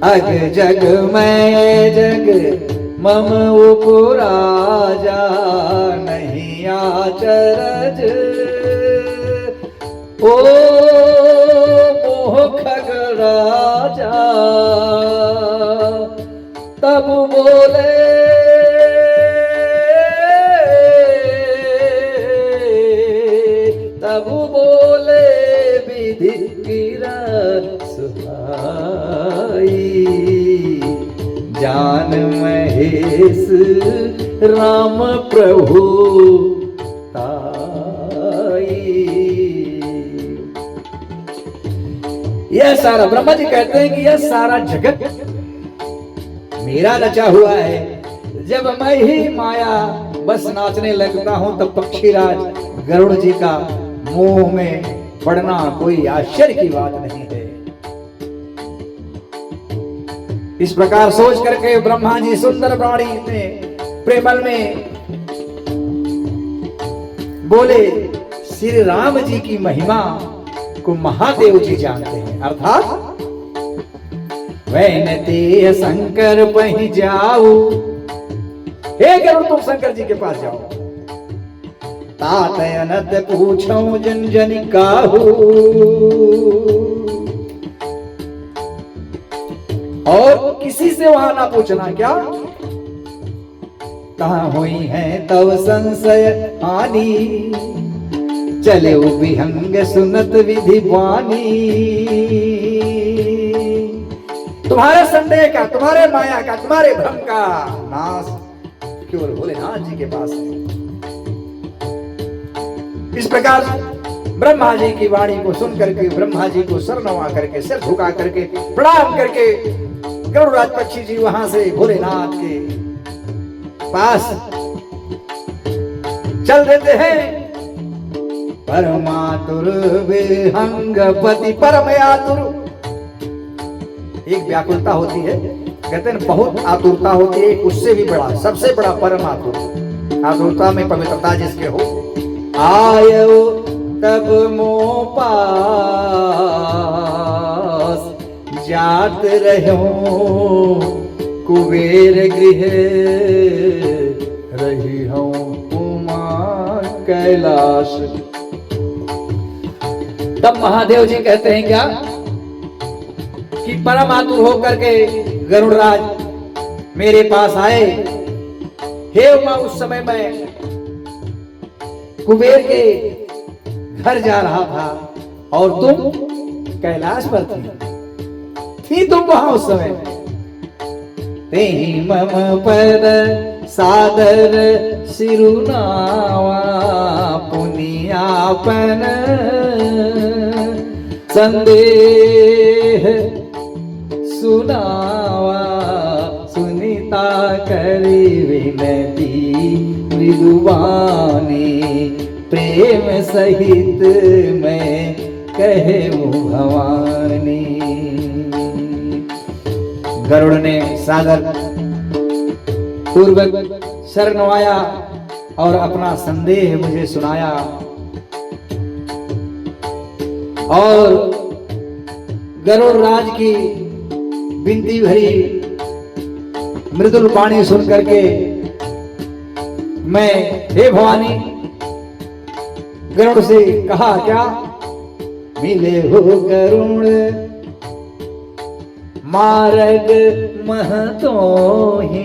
अग जग मैं जग मम उपराजा, नहीं आचरज ओ मोह खग राजा। तब बोले विधि गिरा सुहाई, जान महेश राम प्रभु ताई। यह सारा, ब्रह्मा जी कहते हैं कि यह सारा जगत मेरा रचा हुआ है। जब मैं ही माया बस नाचने लगता हूं तब पक्षीराज गरुड़ जी का मोह में पड़ना कोई आश्चर्य की बात नहीं है। इस प्रकार सोच करके ब्रह्मा जी सुंदर प्राणी में प्रेमल में बोले, श्री राम जी की महिमा को महादेव जी जानते हैं। अर्थात वैनते शंकर पही जाऊ, हे गरुड़ तुम शंकर जी के पास जाओ। तात अनत पूछो जन जन काहू, और किसी से वहां ना पूछना। क्या कहां हुई है तब संशय हानि, चले विहंग सुनत विधि वाणी। तुम्हारे संदेह का, तुम्हारे माया का, तुम्हारे भ्रम का नाश केवल भोलेनाथ जी के पास है। इस प्रकार ब्रह्मा जी की वाणी को सुन करके, ब्रह्मा जी को सर नवा करके, सिर झुका करके, प्रणाम करके गरुड़राज पक्षी जी वहां से भोलेनाथ के पास चल देते हैं। परमातुर विहंगपति परम आतुर, एक व्याकुलता होती है, कहते हैं बहुत आतुरता होती है, उससे भी बड़ा, सबसे बड़ा परम आतुर। आतुरता में पवित्रता जिसके हो। आयो तब मोह पास जात रहो, कुबेर गृह रही हूं उमा कैलाश। तब महादेव जी कहते हैं क्या कि परम आतुर होकर के गरुड़राज मेरे पास आए। हे उमा, उस समय मैं कुबेर के घर जा रहा था और तुम कैलाश पर थी तुम वहां उस समय। तेहि मम पद सादर सिरुनावा, पुनियापन संदेह सुनावा। सुनीता करी विनती मृदुवानी, प्रेम सहित मैं कहूं भवानी। गरुड़ ने सागर पूर्वक शरण नवाया और अपना संदेह मुझे सुनाया, और गरुड़ राज की विनती भरी मृदुल वाणी सुन करके मैं, हे भवानी, गरुड़ से कहा क्या, मिले हो गरुड़ मार्ग महतो ही,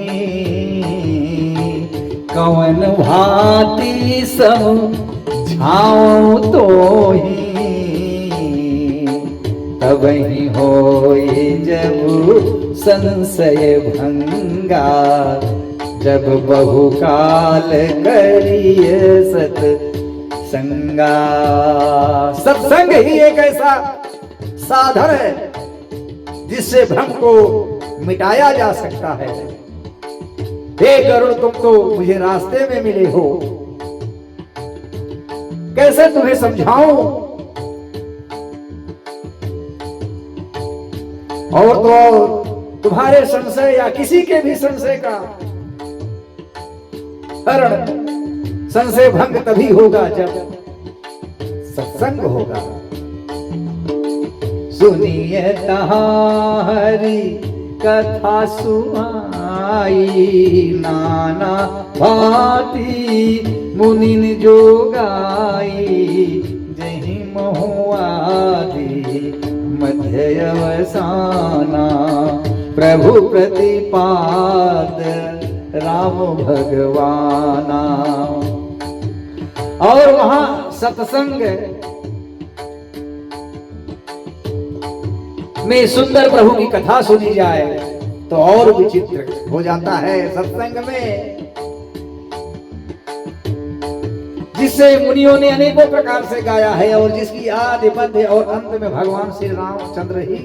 कवन भांति समझाऊं तो ही। तब ही होए जब संशय भंगा, जब बहुकाल करिए सत्संगा। सत्संग ही एक ऐसा साधन है जिससे भ्रम को मिटाया जा सकता है। हे गरुड़, तुम तो मुझे रास्ते में मिले हो, कैसे तुम्हें समझाऊं। और तो तुम्हारे संशय या किसी के भी संशय का हरण, संशय भंग तभी होगा जब सत्संग होगा। सुनिए हरि कथा सुनाई, नाना भांति मुनिन जो गाई। जहि महुआदि मध्य अवसाना, प्रभु प्रतिपाद राम भगवाना। और वहां सत्संग में सुंदर प्रभु की कथा सुनी जाए तो और विचित्र हो जाता है। सत्संग में जिससे मुनियों ने अनेकों प्रकार से गाया है और जिसकी आदि मध्य और अंत में भगवान श्री रामचंद्र ही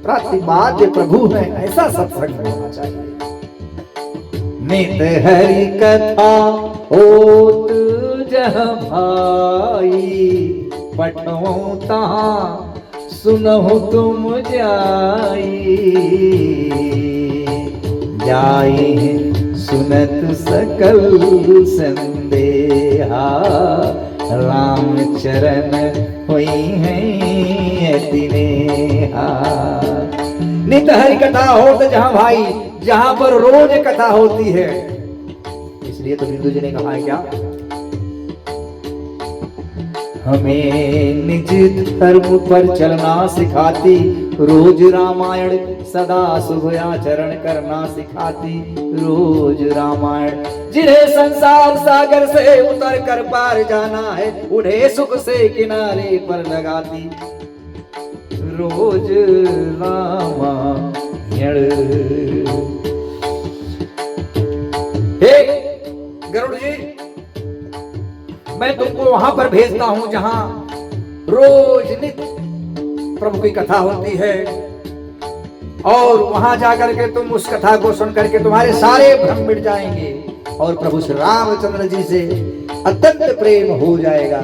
प्रतिपाद्य प्रभु है, ऐसा सत्संग होना चाहिए। नित हरि कथा होत जह भाई, पठो तहाँ सुनहु तुम जाई। जाई सुनत सकल संदेहा, राम चरण हुई है अतिनेहा। नित हरि कथा होत जहां भाई, जहां पर रोज कथा होती है। इसलिए तो बिंदु जी ने कहा है क्या, हमें निज धर्म पर चलना सिखाती रोज रामायण सदा शुभ आचरण करना सिखाती, रोज रामायण। जिन्हें संसार सागर से उतर कर पार जाना है, उन्हें सुख से किनारे पर लगाती, रोज रामायण। हे गरुड़ जी, मैं तुमको वहां पर भेजता हूं जहां रोज नित्य प्रभु की कथा होती है, और वहां जाकर के तुम उस कथा को सुन करके तुम्हारे सारे भ्रम मिट जाएंगे और प्रभु श्री रामचंद्र जी से अत्यंत प्रेम हो जाएगा।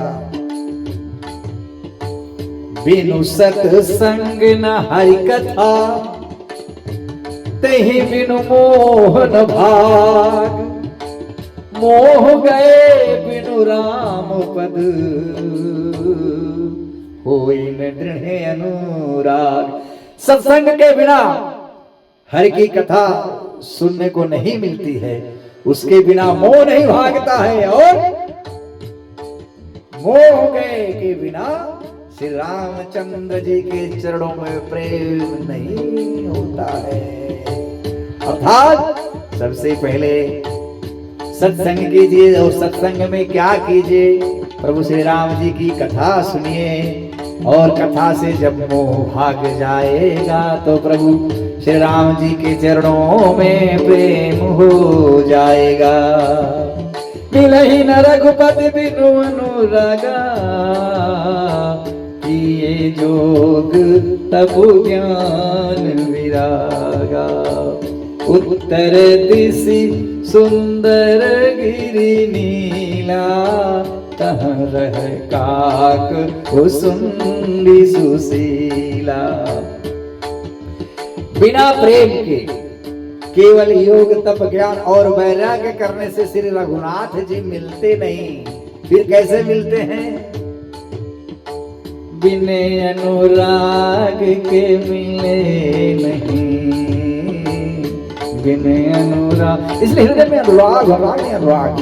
बिनु सत्संग न हरि कथा, तेहि बिनु मोहन भाग, मोह गए बिनु राम पद, होई न दृढ़ अनुराग। सत्संग के बिना हरि की कथा सुनने को नहीं मिलती है, उसके बिना मोह नहीं भागता है, और मोह गए के बिना श्री रामचंद्र जी के चरणों में प्रेम नहीं होता है। अर्थात सबसे पहले सत्संग कीजिए, और सत्संग में क्या कीजिए, प्रभु श्री राम जी की कथा सुनिए, और कथा से जब मोह भाग जाएगा तो प्रभु श्री राम जी के चरणों में प्रेम हो जाएगा। मिलहि न रघुपति बिनु अनुरागा, किए जोग तपु ज्ञान विरागा, उत्तर दिशि सुंदर गिरि नीला, तहाँ रह काक कुसुम्भी सुशीला। बिना प्रेम के केवल योग तप ज्ञान और वैराग्य करने से श्री रघुनाथ जी मिलते नहीं। फिर कैसे मिलते हैं? बिने अनुराग के मिले नहीं, बिने अनुराग। इसलिए हृदय में अनुराग, अनुराग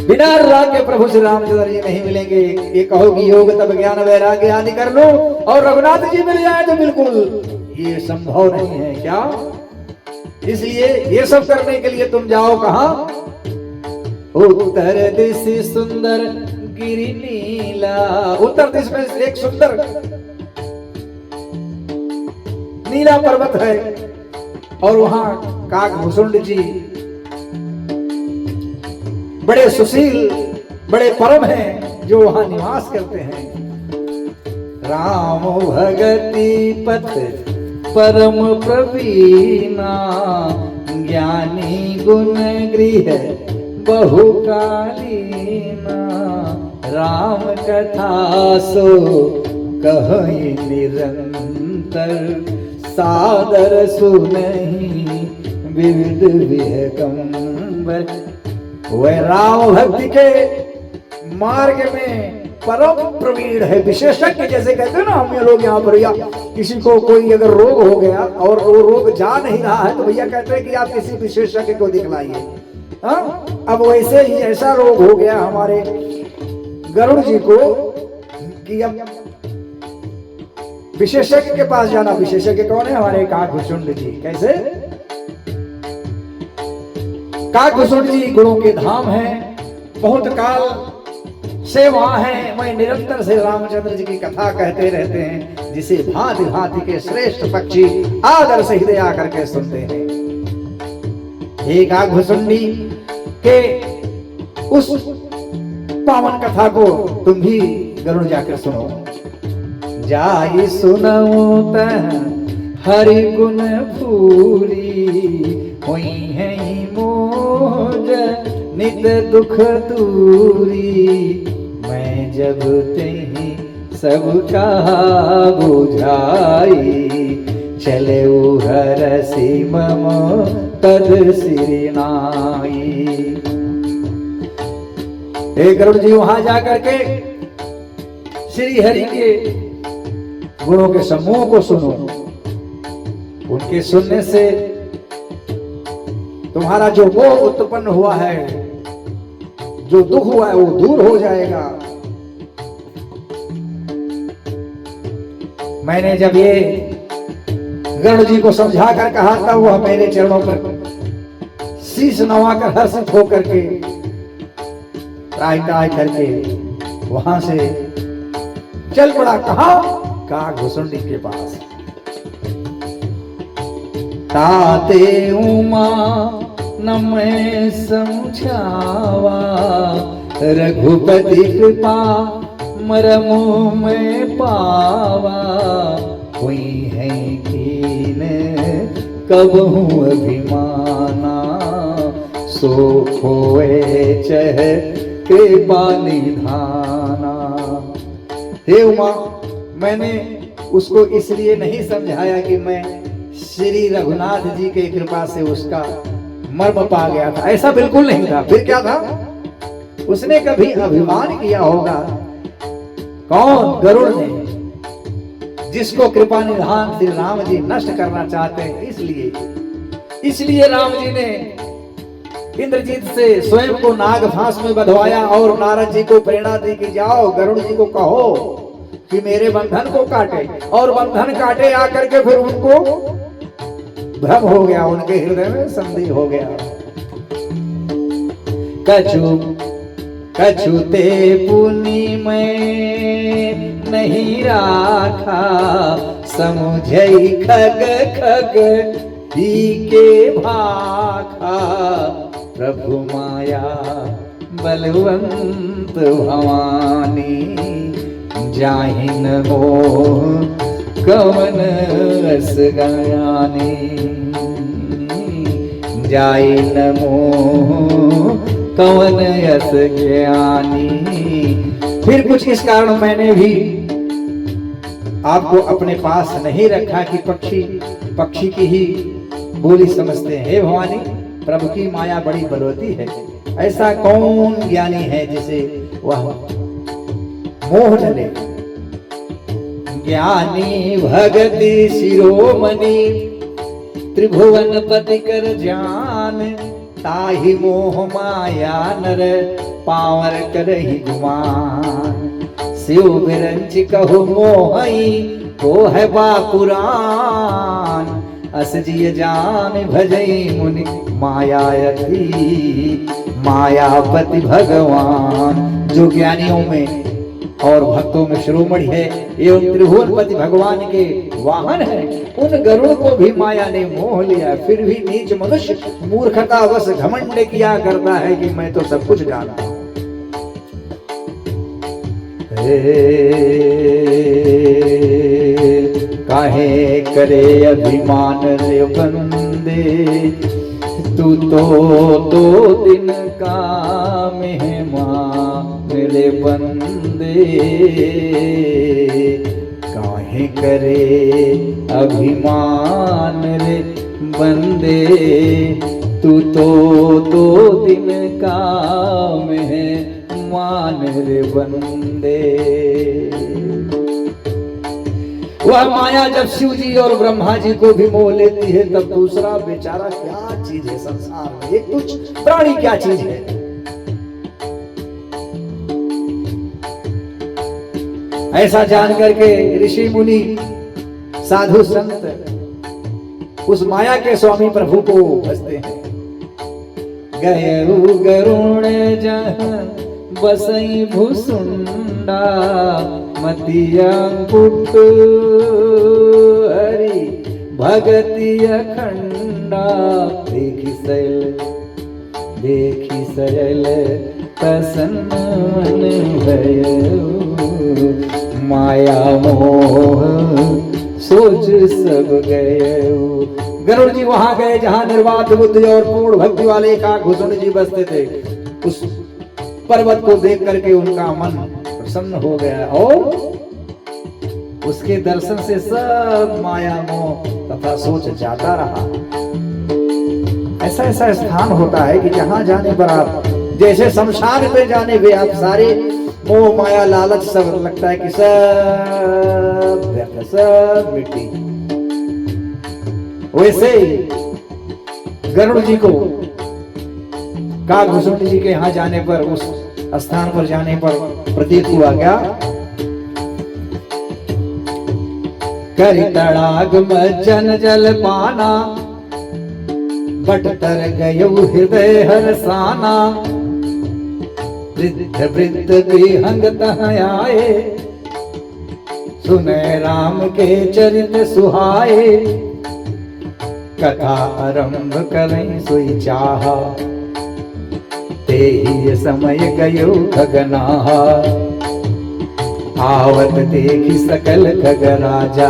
बिना अनुराग के प्रभु श्री रामचंद्र जी नहीं मिलेंगे। ये कहो कि योग तप ज्ञान वैराग्य आदि कर लो और रघुनाथ जी मिल जाए, तो बिल्कुल ये संभव नहीं है। क्या? इसलिए ये सब करने के लिए तुम जाओ कहां? उत्तर दिशि सुंदर गिरि नीला। उत्तर दिश में एक सुंदर नीला पर्वत है, और वहां काकभूषुंड जी बड़े सुशील, बड़े परम हैं, जो वहां निवास करते हैं। राम भगति पथ परम प्रवीणा, ज्ञानी गुण गृह बहुकालीना, राम कथा सो कहि निरंतर, सादर सुनहि विविध विहंगम। वह राम भक्ति के मार्ग में परम प्रवीण है, विशेषज्ञ। जैसे कहते हैं ना हम लोग यहाँ पर, या किसी को कोई अगर रोग हो गया और वो रोग जा नहीं रहा है, तो भैया कहते हैं कि आप किसी विशेषज्ञ को दिखलाइए। अब वैसे ही ऐसा रोग हो गया हमारे गरुड़ जी को कि अब विशेषज्ञ के पास जाना। विशेषज्ञ कौन है? हमारे काकभूषुंड जी। कैसे? काकभूषुंड जी गुणों के धाम हैं, बहुत काल से वहां है। मैं निरंतर से रामचंद्र जी की कथा कहते रहते हैं, जिसे भांति भांति के श्रेष्ठ पक्षी आदर से हृदय आकर के सुनते हैं। हे काकभूषुंडी के उस पावन कथा को तुम भी गरुड़ जाकर सुनो। जाई सुनऊ हरि गुण पूरी, हुई है मोज नित दुख दूरी, मैं जब तेहि सब कहा बुझाई, चले हरसि मम तद सिरि नाई। हे गरुड़ जी, वहां जाकर के श्री हरि के गुणों के समूह को सुनो। उनके सुनने से तुम्हारा जो मोह उत्पन्न हुआ है, जो दुख हुआ है, वो दूर हो जाएगा। मैंने जब ये गरुड़ जी को समझा कर कहा था, वह मेरे चरणों पर शीश नवाकर हर्षित होकर के ट्राई करके वहां से चल पड़ा। कहा घुसुंडी के पास। ताते उमा न मैं समझावा, रघुपति कृपा मरमु में पावा। हुई है कीन कबहू अभिमाना, सो खोए चह कृपा निधाना। हे उमा, मैंने उसको इसलिए नहीं समझाया कि मैं श्री रघुनाथ जी के कृपा से उसका मर्म पा गया था, ऐसा बिल्कुल नहीं था। फिर क्या था? उसने कभी अभिमान किया होगा। कौन? गरुड़ ने, जिसको कृपा निधान श्री राम जी नष्ट करना चाहते हैं। इसलिए राम जी ने इंद्रजीत से स्वयं को नाग फांस में बंधवाया और नारद जी को प्रेरणा दी कि जाओ गरुड़ जी को कहो कि मेरे बंधन को काटे। और बंधन काटे आकर के फिर उनको भ्रम हो गया, उनके हृदय में संदेह हो गया। कछुते पुनि में नहीं राखा, समुझई खग खग ही के भाखा। प्रभु माया बलवंत भवानी, जाहिन मोह कवन रस ज्ञानी। जाहिन मोह कवन यस ज्ञानी। फिर कुछ इस कारण मैंने भी आपको अपने पास नहीं रखा कि पक्षी की ही बोली समझते हैं। हे भवानी, प्रभु की माया बड़ी बलवती है। ऐसा कौन ज्ञानी है जिसे वह मोह न ले। ज्ञानी भगति शिरोमणि, त्रिभुवन पति कर जान। ताहि मोह माया नर, पावर करहि गुमान। शिव बिरंच कहु मोहई, को है बापुरान। अस जिय जान भजई मुनि, मायायती मायापति भगवान। जो ज्ञानियों में और भक्तों में शिरोमणि है एवं त्रिभुवनपति भगवान के वाहन है, उन गरुड़ को भी माया ने मोह लिया। फिर भी नीच मनुष्य मूर्खतावश घमंड किया करता है कि मैं तो सब कुछ जानता हूं। काहे करे अभिमान रे बंदे, तू तो दिन का मेहमान रे बंदे। काहे करे अभिमान रे बंदे, तू तो दिन का मेहमान रे बंदे। वह माया जब शिव जी और ब्रह्मा जी को भी मोह लेती है, तब दूसरा बेचारा क्या चीज है संसार में, एक तुच्छ प्राणी क्या चीज है। ऐसा जान करके ऋषि मुनि साधु संत उस माया के स्वामी प्रभु को भजते हैं। गयरु गरुण जहाँ बसई भुसुंडा, मतिया कुट हरि भगति अखंडा। देखी सैल प्रसन्न मन भयउ, माया मोह सोच सब गयउ। गरुड़ जी वहां गए जहां निर्वाध बुद्धि और पूर्ण भक्ति वाले एकाक घुसुंड जी बसते थे। उस पर्वत को देख करके उनका मन प्रसन्न हो गया और उसके दर्शन से सब माया मोह तथा सोच जाता रहा। ऐसा ऐसा स्थान होता है कि जहां जाने पर आप जैसे शमशान पे जाने पे आप सारे मोह माया लालच सब लगता है कि सब व्यर्थ, सब मिट्टी। वैसे गरुड़ जी को काक भुसुंड जी के यहाँ जाने पर, उस स्थान पर जाने पर प्रतीत हुआ क्या करि तड़ाग मज्जन जल पाना, बटतर गयो हृदय हरसाना। वृद्ध वृद्ध विहंग तह आए, सुने राम के चरित सुहाए। कथा आरंभ करें सोई चाहा, ते ही समय गयो खगनाहा। आवत देखी सकल खग राजा,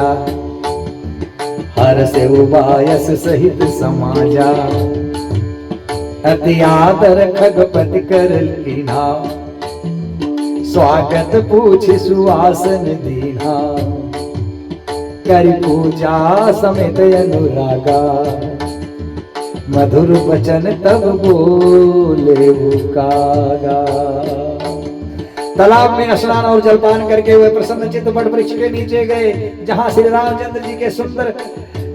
हर से उबायस सहित समाजा। अति आदर खगपति कर लीना, स्वागत पूछ सुआसन दीना। करि पूजा समेत अनुरागा, मधुर वचन तब बोले कागा। तालाब में स्नान और जलपान करके हुए प्रसन्न चित्त बड़ वृक्ष के नीचे गए, जहां श्री रामचंद्र जी के सुंदर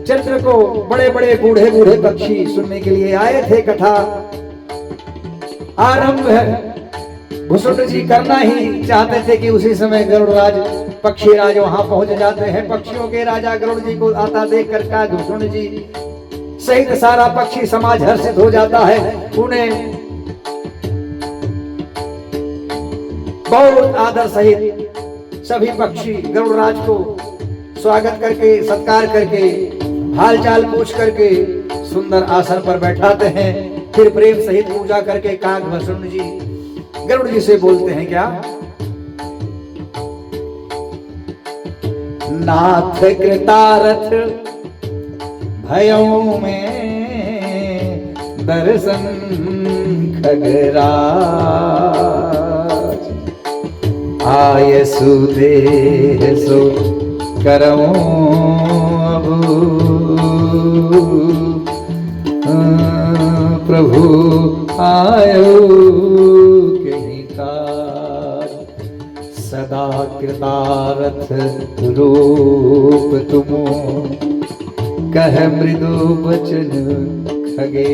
चरित्र को बड़े बड़े बूढ़े बूढ़े पक्षी सुनने के लिए आए थे। कथा आरंभ है भुसुंड जी करना ही चाहते थे कि उसी समय गरुड़राज पक्षी राज वहां पहुंच जाते हैं। पक्षियों के राजा गरुड़ जी को आता देख कर का भुसुंड जी सहित सारा पक्षी समाज हर्षित हो जाता है। उन्हें बहुत आदर सहित सभी पक्षी गरुड़राज को स्वागत करके सत्कार करके हालचाल पूछ करके सुंदर आसन पर बैठाते हैं। फिर प्रेम सहित पूजा करके काग भुसुंड जी गरुड़ जी से बोलते हैं क्या? नाथ कृतारथ भयों में दर्शन खगराज, आय सुदेह सो करऊं अबू। प्रभु आयो कहीं कार, सदा कृतारथ रूप तुमो। कह मृदु वचन खगे